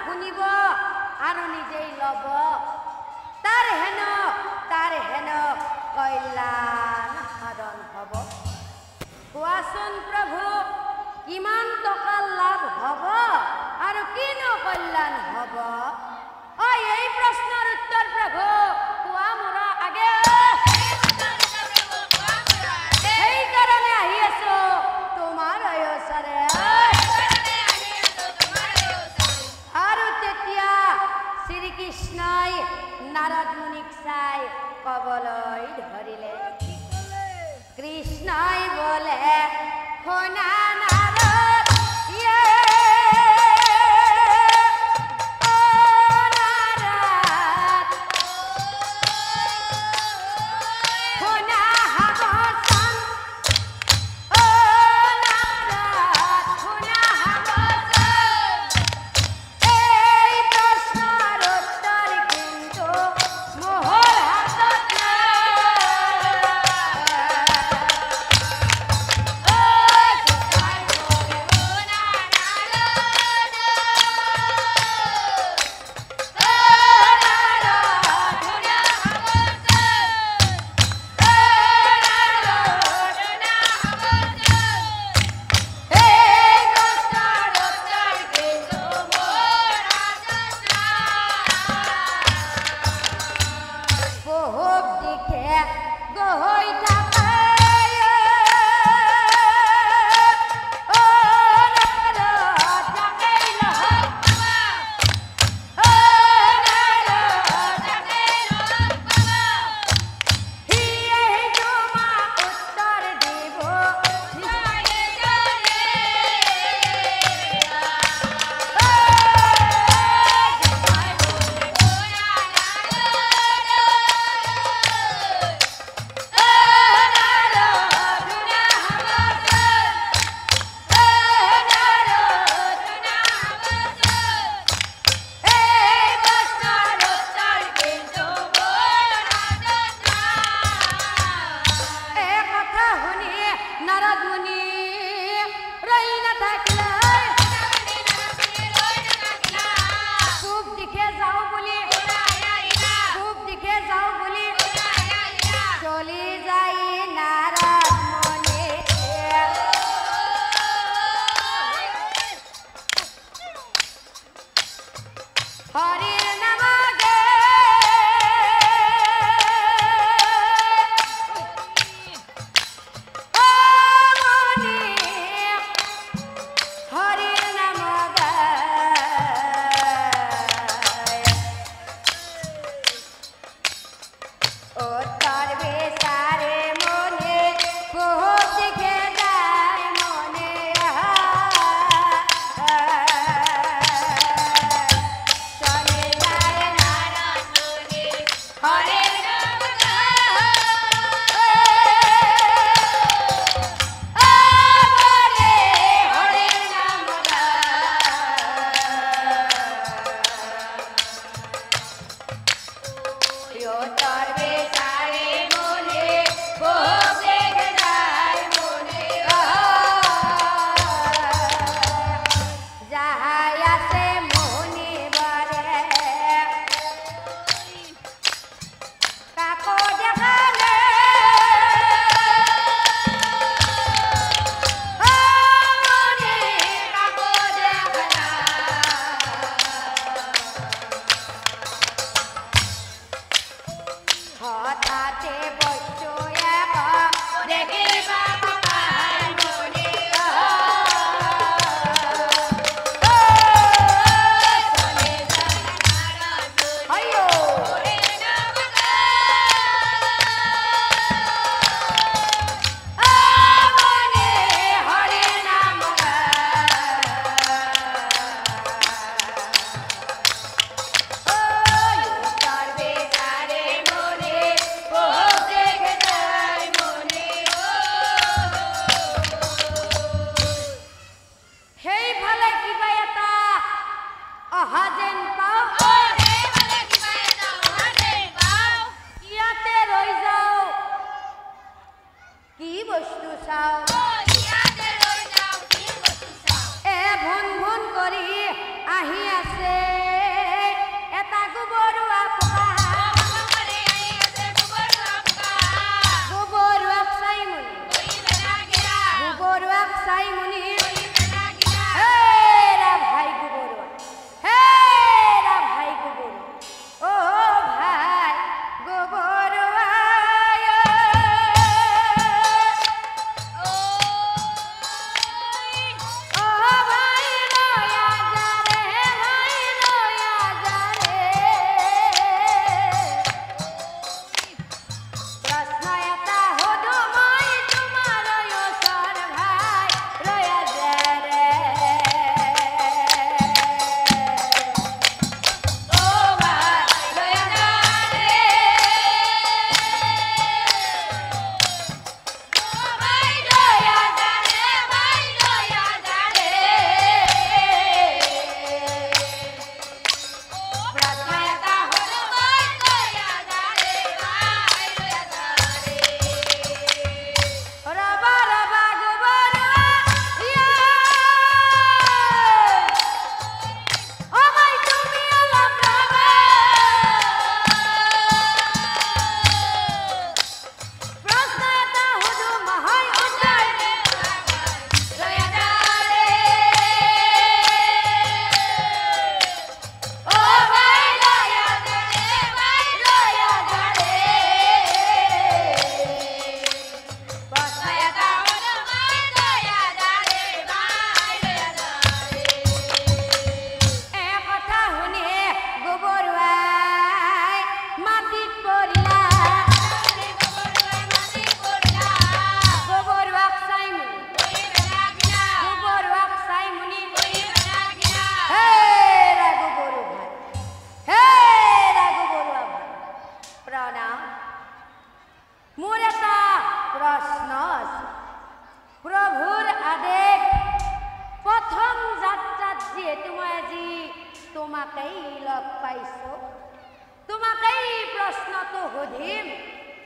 শুনিব আৰু নিজেই ল'ব তাৰ হেন কল্যাণ সাধন হ'ব। কোৱাচোন প্ৰভু কিমান টকা লাভ হ'ব আৰু কিনো কল্যাণ হ'ব? এই প্ৰশ্নৰ উত্তৰ প্ৰভু কোৱা মোৰ আগে। সেইকাৰণে আহি আছো তোমাৰ ওচৰে। আৰু তেতিয়া শ্ৰীকৃষ্ণই নাৰদ মুনিক চাই কবলৈ ধৰিলে। কৃষ্ণই বোলে শুনা নাৰদ,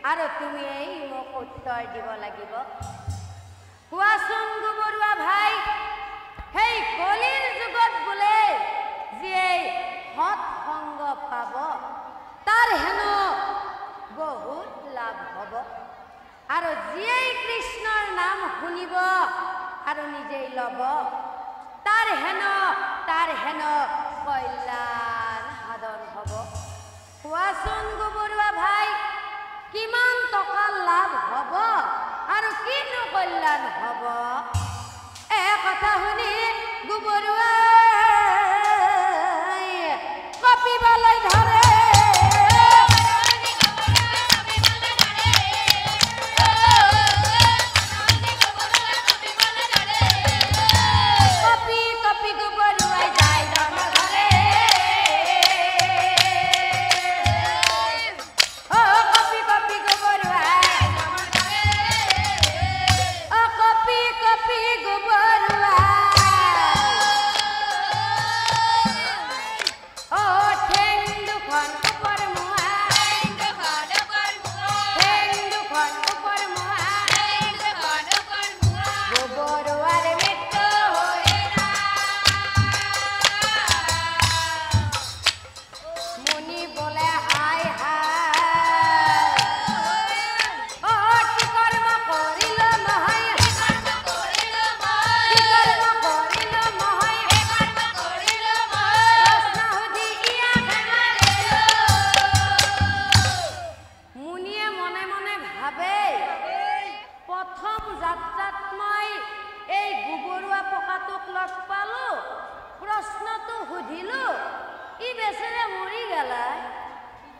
আৰু তুমি এই মোক উত্তৰ দিব লাগিব। কোৱাচোন গুবৰুৱা ভাই, সেই কলিৰ যুগত বোলে যিয়ে সৎ সংগ পাব তাৰ হেনো বহুত লাভ হ'ব, আৰু যিয়েই কৃষ্ণৰ নাম শুনিব আৰু নিজেই ল'ব তাৰ হেনো কল্যাণ সাধন হ'ব। কোৱাচোন গুবৰুৱা ভাই, কিমান টকা লাভ হ'ব আৰু কিনো কল্যাণ হ'ব? কথা শুনি গুবৰুৱাই কঁপিবলৈ ধৰে।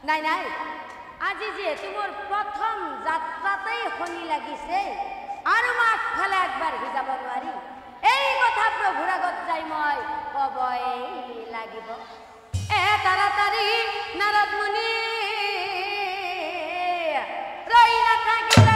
নাই নাই, আজি যিহেতু মোৰ প্ৰথম যাত্ৰাতেই শনি লাগিছে আৰু মই আগফালে আগবাঢ়ি যাব নোৱাৰি, এই কথা প্ৰভুৰ আগত যাই মই ক'বই লাগিব। তাড়াতাড়ি নাৰদ মুনি ৰৈ নাথাকিলে।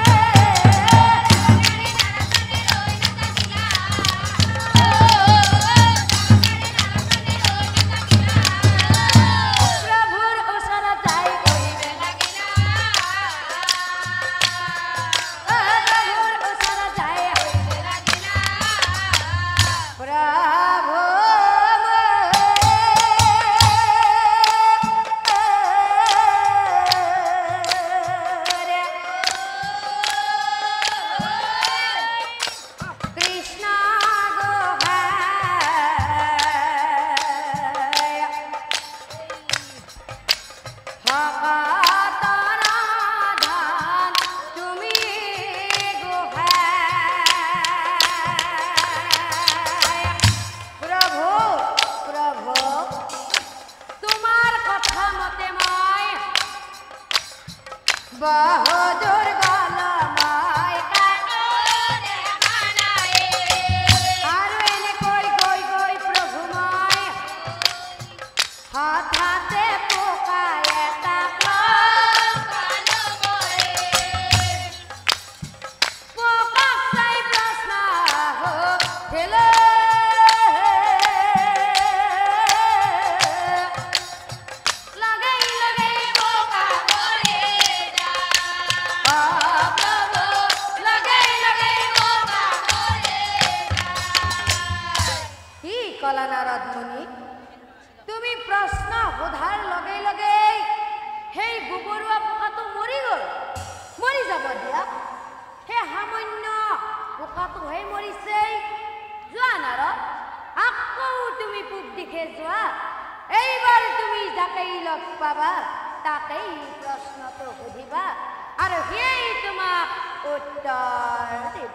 বাহাদুর গলামায় আর এনে কই গই গই প্রভুময় হাত হাতে পোকায় এটা পোকা চাই প্রশ্ন হেলে নারদ মুনি, তুমি প্রশ্ন সোধাৰ লগে লগে সেই গুবৰুৱা পোকাটো মৰি গ'ল, মৰি যাব দিয়া। সেই সামান্য পোকাটোহে মৰিছে। যোৱা নাৰদ, আকৌ তুমি পূব দিশে যোৱা। এইবাৰ তুমি যাকেই লগ পাবা তাকেই প্ৰশ্নটো সুধিবা আৰু সেই তোমাক উত্তৰ দিব।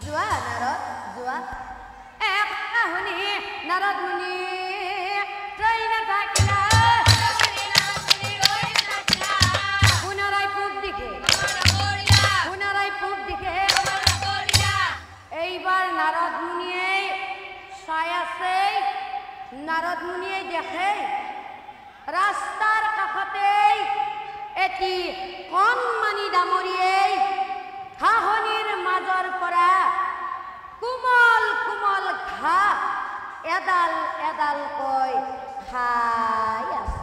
যোৱা নাৰদ, যোৱা। শুনি নাৰদ মুনি ৰৈ নাথাকিলা। পুনৰাই পূব দিশে, পুনৰাই পূব দিশে। এইবাৰ নাৰদ মুনিয়ে চাই আছে। নাৰদ মুনিয়ে দেখে ৰাস্তাৰ কাষতে এটি কণমানি ডামৰীয়ে ঘাঁহনিৰ মাজৰ পৰা কোমল কোমল ঘাঁহ এডাল এডালকৈ খাই আছে।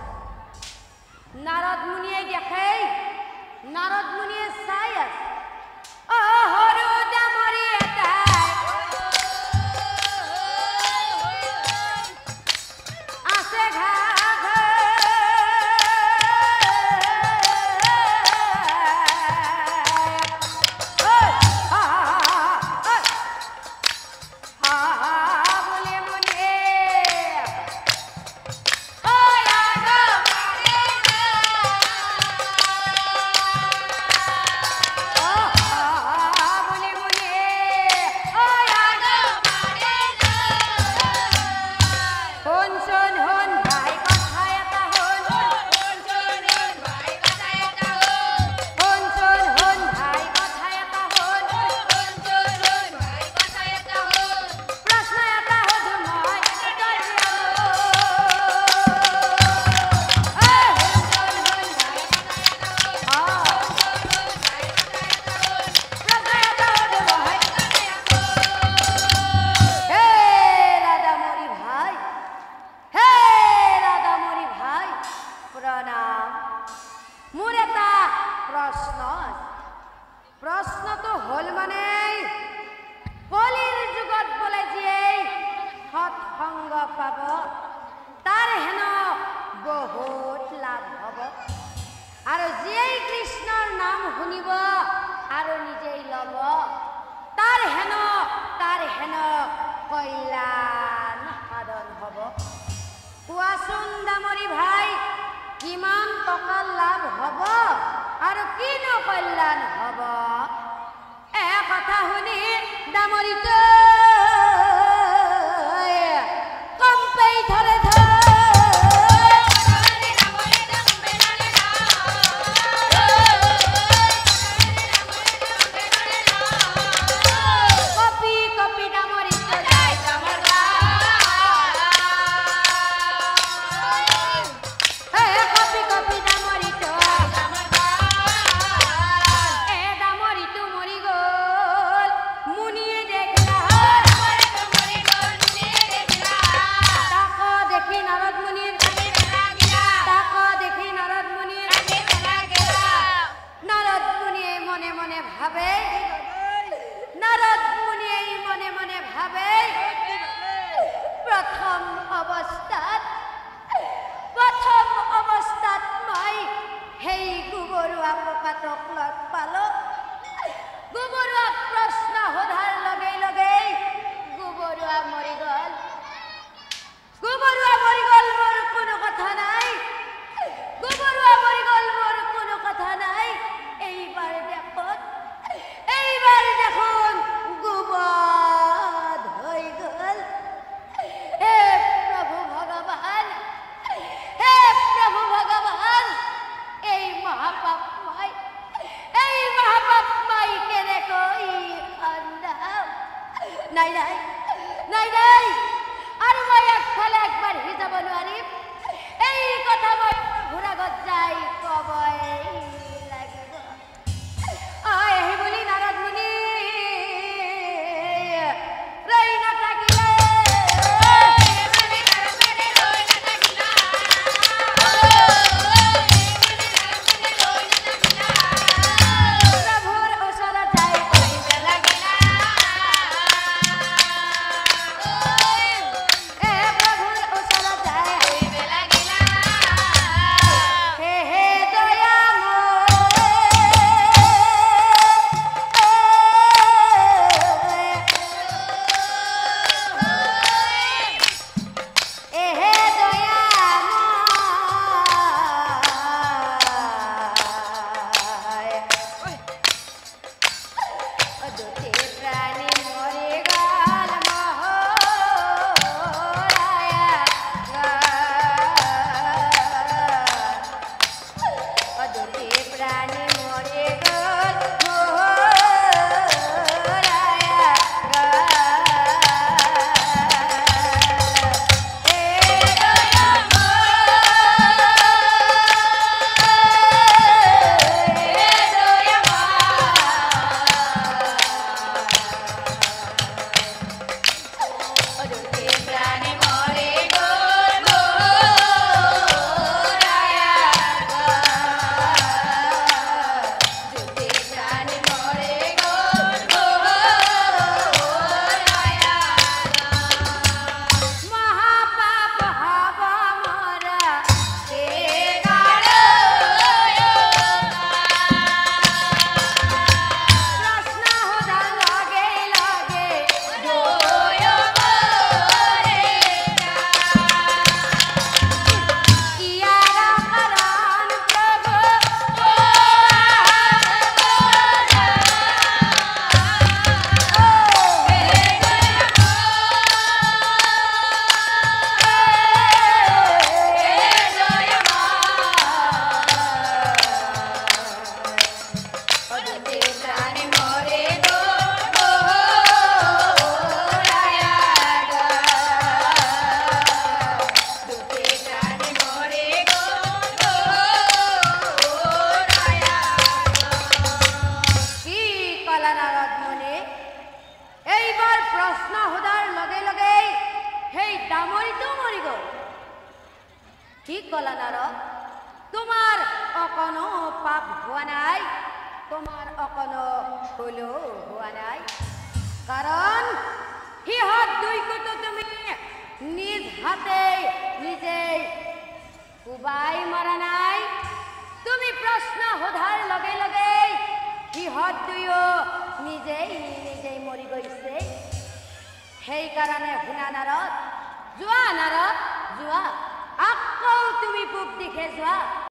নাৰদ মুনিয়ে দেখে নাৰদ মুনিয়ে চাই আছে অ হৰু ডামৰি এটাই আছে ঘা প্ৰশ্নটো হল মানে কলিৰ যুগত বলে যিয়েই সৎসংগ পাব তাৰ হেন বহুত লাভ হব আৰু যিয়েই কৃষ্ণৰ নাম শুনিব আৰু নিজেই লব তাৰ হেন কল্যাণ সাধন হব কোৱাচোন ডামৰি ভাই কিমান টকা লাভ হব আৰু কিনো কল্যাণ হব কথা শুনি ডামৰিটো কম্পেই ধৰে হোৱা নাই, তোমাৰ অকণো ভুলো হোৱা নাই, কাৰণ সিহঁত দুইকোটো তুমি নিজ হাতে নিজেই কোবাই মৰা নাই। তুমি প্ৰশ্ন সোধাৰ লগে লগে সিহঁত দুয়ো নিজেই নিজেই মৰি গৈছে। সেইকাৰণে শুনা নাৰদ, যোৱা নাৰদ যোৱা, আকৌ তুমি পূব দিশে যোৱা।